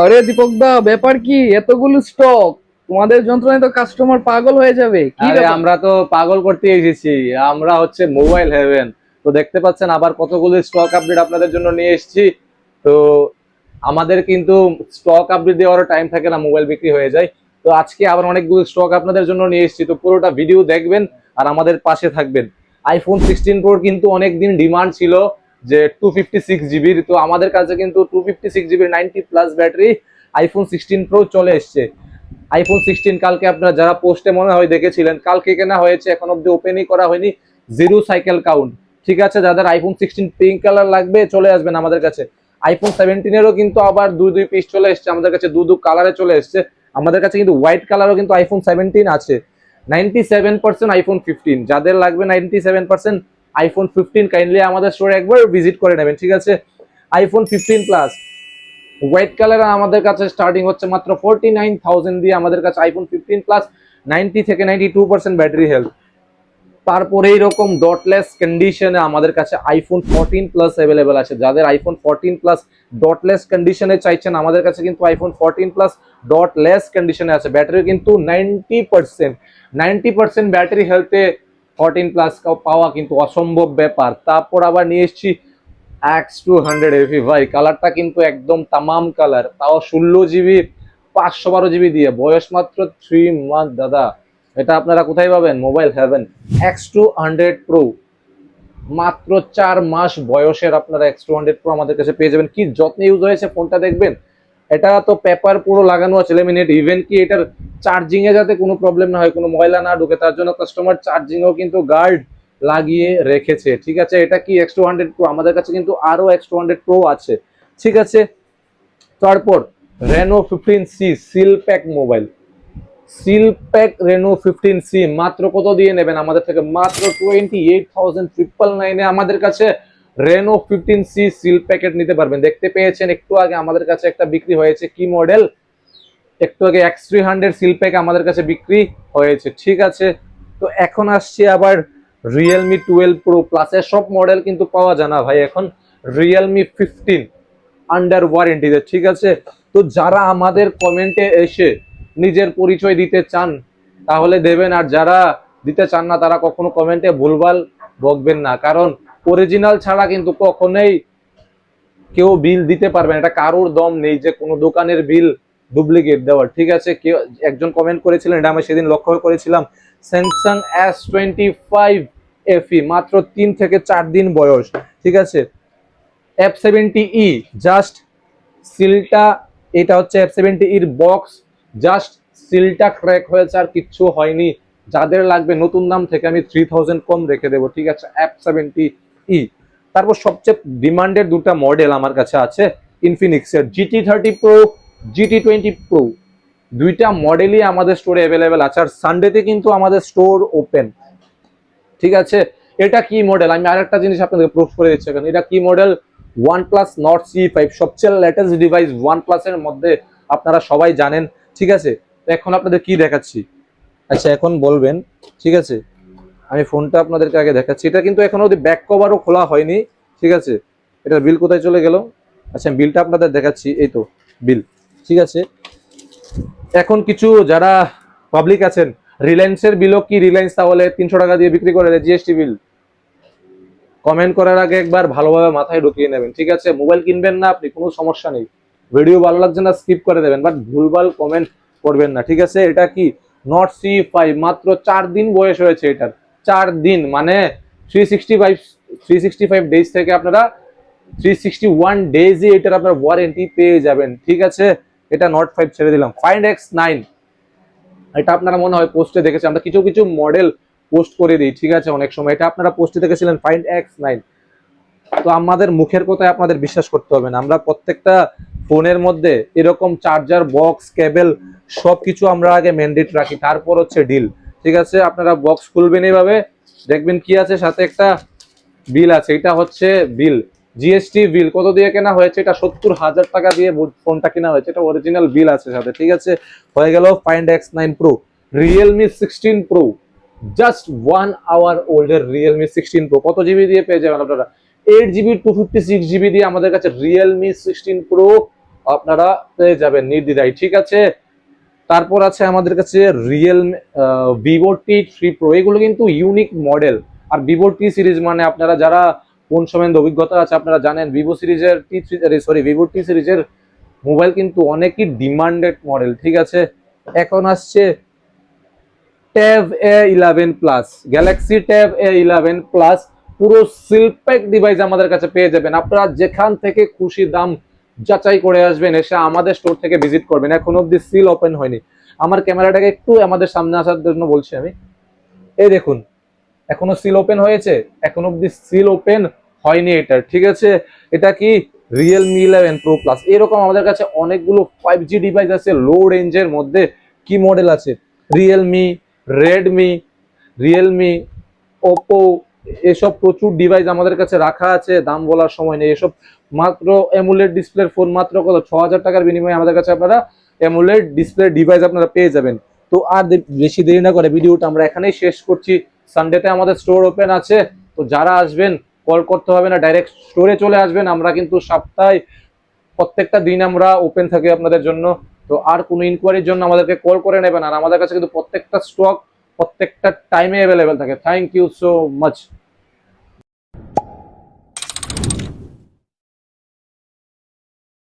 আরে দীপক দা, ব্যাপার কি এতগুলো স্টক? তোমাদের যন্ত্রণায় তো কাস্টমার পাগল হয়ে যাবে, কি আরে ব্যাপার? আমরা তো পাগল করতে এসেছি। আমরা হচ্ছে মোবাইল হেভেন। তো দেখতে পাচ্ছেন আবার কতগুলো স্টক আপডেট আপনাদের জন্য নিয়ে এসেছি। তো আমাদের কিন্তু স্টক আপডেট দেওয়ারও টাইম থাকে না, মোবাইল বিক্রি হয়ে যায়। তো আজকে আবার অনেকগুলো স্টক আপনাদের জন্য নিয়ে এসেছি, তো পুরোটা ভিডিও দেখবেন আর আমাদের পাশে থাকবেন। iPhone 16 Pro কিন্তু অনেকদিন ডিমান্ড ছিল যে 256 জিবির, তো আমাদের কাছে কিন্তু 256 জিবির 90+ ব্যাটারি iPhone 16 Pro চলে এসছে। iPhone 16 কালকে আপনারা যারা পোস্টে মনে হয় দেখেছিলেন, কালকে কেনা হয়েছে, এখন অব্দি ওপেনই করা হয়নি। Zero cycle count. ঠিক আছে, যাদের iPhone 16 পিঙ্ক কালার লাগবে চলে আসবেন আমাদের কাছে। iPhone 17-এরও কিন্তু আবার দুই দুই পিস চলে এসছে আমাদের কাছে, দু দু কালারে চলে এসছে। আমাদের কাছে কিন্তু হোয়াইট কালারও কিন্তু iPhone 17 আছে। 97% iPhone 15, যাদের লাগবে 97% iPhone 15 কাইন্ডলি আমাদের স্টোরে একবার ভিজিট করে নেবেন। ঠিক আছে, iPhone 15 প্লাস হোয়াইট কালার আমাদের কাছে স্টার্টিং হচ্ছে মাত্র 49,000 দিয়ে। আমাদের কাছে iPhone 15 প্লাস 90 থেকে 92% ব্যাটারি হেলথ। তারপরে এইরকম ডটলেস কন্ডিশনে আমাদের কাছে iPhone 14 প্লাস অ্যাভেলেবেল আছে। যাদের iPhone 14 প্লাস ডটলেস কন্ডিশনে চাইছেন, আমাদের কাছে কিন্তু iPhone 14 প্লাস ডটলেস কন্ডিশনে আছে। ব্যাটারি কিন্তু 90% ব্যাটারি হেলথে 14 প্লাস পাওয়া কিন্তু অসম্ভব ব্যাপার। তারপর আবার নিয়ে এসেছি X200 FE। ভাই কালারটা কিন্তু একদম তামাম কালার, তাও 16 জিবি 512 জিবি দিয়ে, বয়স মাত্র 3 মান্থ দাদা। এটা আপনারা কোথায় পাবেন? Mobile haven. X200 Pro মাত্র 4 মাস বয়সের আপনারা X200 Pro আমাদের কাছে পেয়ে যাবেন। কি যত্নে ইউজ হয়েছে ফোনটা দেখবেন। এটা তো পেপার পুরো লাগানো আছে, লেমিনেট। ইভেন কি এটার চার্জিং এ যাতে কোনো প্রবলেম না হয়, কোনো ময়লা না ঢুকে, তার জন্য কাস্টমার চার্জিং এও কিন্তু গার্ড লাগিয়ে রেখেছে। ঠিক আছে, এটা কি X200 Pro। আমাদের কাছে কিন্তু আরো X200 Pro আছে। ঠিক আছে, তারপর Reno 15C seal pack mobile. Seal pack Reno 15C মাত্র কত দিয়ে নেবেন আমাদের থেকে? মাত্র 28,999 আমাদের কাছে Reno 15C সিল প্যাকেট নিতে পারবেন। দেখতে পেয়েছেন একটু আগে আমাদের কাছে একটা বিক্রি হয়েছে, কি মডেল? একটু আগে X300 সিল প্যাক আমাদের কাছে বিক্রি হয়েছে। ঠিক আছে, তো এখন আসছি আবার Realme 12 Pro প্লাসের সব মডেল কিন্তু পাওয়া যায় না ভাই এখন। Realme 15 আন্ডার ওয়ারেন্টিতে। ঠিক আছে, তো যারা আমাদের কমেন্টে এসে নিজের পরিচয় দিতে চান তাহলে দেবেন, আর যারা দিতে চান না তারা কখনো কমেন্টে ভুলভাল বকবেন না, কারণ অরিজিনাল ছাড়া কিন্তু কখনোই কেউ বিল দিতে পারবে না। এটা কারোর দম নেই যে কোনো দোকানের বিল ডুপ্লিকেট দেওয়ার। ঠিক আছে, কেউ একজন কমেন্ট করেছিলেন, এটা আমি সেদিন লক্ষ্য করেছিলাম। স্যামসাং S25 FE মাত্র 3 থেকে 4 দিন বয়স। ঠিক আছে, F70E জাস্ট সিলটা, এটা হচ্ছে F70 এর বক্স, জাস্ট সিলটা ক্র্যাক হয়েছে আর কিচ্ছু হয়নি। যাদের লাগবে নতুন দাম থেকে আমি 3000 কম রেখে দেবো। ঠিক আছে, F70E। তারপর সবচেয়ে ডিমান্ডেড দুটা মডেল আমার কাছে আছে ইনফিনিক্সের, GT30 Pro, GT20 Pro। দুইটা মডেলই আমাদের স্টোরে অ্যাভেলেবেল আছে, আর সানডেতে কিন্তু আমাদের স্টোর ওপেন। ঠিক আছে, এটা কি মডেল আমি আরেকটা জিনিস আপনাদের প্রুফ করে দিচ্ছি। এখন এটা কি মডেল? OnePlus Nord C5, সবচেয়ে লেটেস্ট ডিভাইস OnePlus এর মধ্যে, আপনারা সবাই জানেন। ঠিক আছে, এখন আপনাদের কি দেখাচ্ছি, আচ্ছা এখন বলবেন। ঠিক আছে, আমি ফোনটা আপনাদেরকে আগে দেখাচ্ছি। এটা কিন্তু এখনো অব্দি ব্যাক কভারও খোলা হয়নি। ঠিক আছে, এটার বিল কোথায় চলে গেল? আচ্ছা বিলটা আপনাদের দেখাচ্ছি, এই তো বিল। ঠিক আছে, এখন কিছু যারা পাবলিক আছেন, রিলায়েন্সের বিলও কি রিলায়েন্স তাহলে 300 টাকা দিয়ে বিক্রি করে দেয় জিএসটি বিল? কমেন্ট করার আগে একবার ভালোভাবে মাথায় ঢুকিয়ে নেবেন। ঠিক আছে, মোবাইল কিনবেন না আপনি, কোনো সমস্যা নেই, ভিডিও ভালো লাগছে না স্কিপ করে দেবেন, বাট ভুলভাল কমেন্ট করবেন না। ঠিক আছে, এটা কি নট C5, মাত্র 4 দিন বয়স হয়েছে এটার। 4 দিন মানে 365 ডেজ থেকে আপনারা 361 ডেজই এটার আপনার ওয়ারেন্টি পেয়ে যাবেন। ঠিক আছে, এটা Note 5 ছেড়ে দিলাম। Find X9, এটা আপনারা মনে হয় পোস্টে দেখেছেন, আমরা কিছু কিছু মডেল পোস্ট করে দিই। ঠিক আছে, অনেক সময় এটা আপনারা পোস্টে দেখেছিলেন Find X9। তো আমাদের মুখের কথায় আপনাদের বিশ্বাস করতে হবে না, আমরা প্রত্যেকটা ফোনের মধ্যে এরকম চার্জার বক্স কেবল সবকিছু আমরা আগে ম্যান্ডেট রাখি, তারপর হচ্ছে ডিল। ঠিক আছে, আপনারা বক্স খুলবেন এইভাবে, দেখবেন কি আছে সাথে একটা বিল আছে, এটা হচ্ছে বিল, জিএসটি বিল। কত দিয়ে কেনা হয়েছে? এটা 70,000 টাকা দিয়ে ফোনটা কেনা হয়েছে, এটা অরিজিনাল বিল আছে সাথে। ঠিক আছে, হয়ে গেল Find X9 Pro। Realme 16 Pro, just 1 hour ওল্ডের Realme 16 Pro কত জিবি দিয়ে পেয়ে যাবেন আপনারা? 8 জিবি 256 জিবি দিয়ে আমাদের কাছে Realme 16 Pro আপনারা পেয়ে যাবেন নির্দ্বিধায়, ঠিক আছে। তারপর আছে আমাদের কাছে রিয়েলমি, ভিভো টি3 প্রো, এগুলো কিন্তু ইউনিক মডেল। আর ভিভো টি সিরিজ মানে আপনারা যারা কোন সম্বন্ধে অভিজ্ঞতা আছে আপনারা জানেন, ভিভো সিরিজের ভিভো টি সিরিজের মোবাইল কিন্তু অনেকই ডিমান্ডেড মডেল, ঠিক আছে। এখন আসছে tab A11 plus, Galaxy tab A11 plus, পুরো সিলপ্যাক ডিভাইস আমাদের কাছে পেয়ে যাবেন। আপনারা যেখান থেকে খুশি দাম যাচাই করে আসবেন, এসে আমাদের স্টোর থেকে ভিজিট করবেন। এখন অব্দি সিল ওপেন হয়নি। আমার ক্যামেরাটাকে একটু আমাদের সামনে আসার জন্য বলছি আমি, এই দেখুন এখনো সিল ওপেন হয়েছে, এখন অব্দি সিল ওপেন হয়নি এটা, ঠিক আছে। এটা কি রিয়েলমি 11 প্রো প্লাস। এরকম আমাদের কাছে অনেকগুলো 5G ডিভাইস আছে লো রেঞ্জের মধ্যে। কি মডেল আছে, রিয়েলমি, রেডমি, রিয়েলমি, ওপো, এসব প্রচুর ডিভাইস আমাদের কাছে রাখা আছে। দাম বলার সময় নেই। এসব মাত্র অ্যামুলেট ডিসপ্লের ফোন মাত্র কত 6,000 টাকার বিনিময়ে আমাদের কাছে আপনারা অ্যামুলেট ডিসপ্লে ডিভাইস আপনারা পেয়ে যাবেন। তো আর বেশি দেরি না করে ভিডিওটা আমরা এখানেই শেষ করছি। সানডেতে আমাদের স্টোর ওপেন আছে, তো যারা আসবেন কল করতে হবে না, ডাইরেক্ট স্টোরে চলে আসবেন। আমরা কিন্তু সপ্তাহে প্রত্যেকটা দিন আমরা ওপেন থাকি আপনাদের জন্য। তো আর কোনো ইনকোয়ারির জন্য আমাদেরকে কল করে নেবেন। আর আমাদের কাছে কিন্তু প্রত্যেকটা স্টক প্রত্যেকটা টাইমে অ্যাভেলেবেল থাকে। Thank you so much.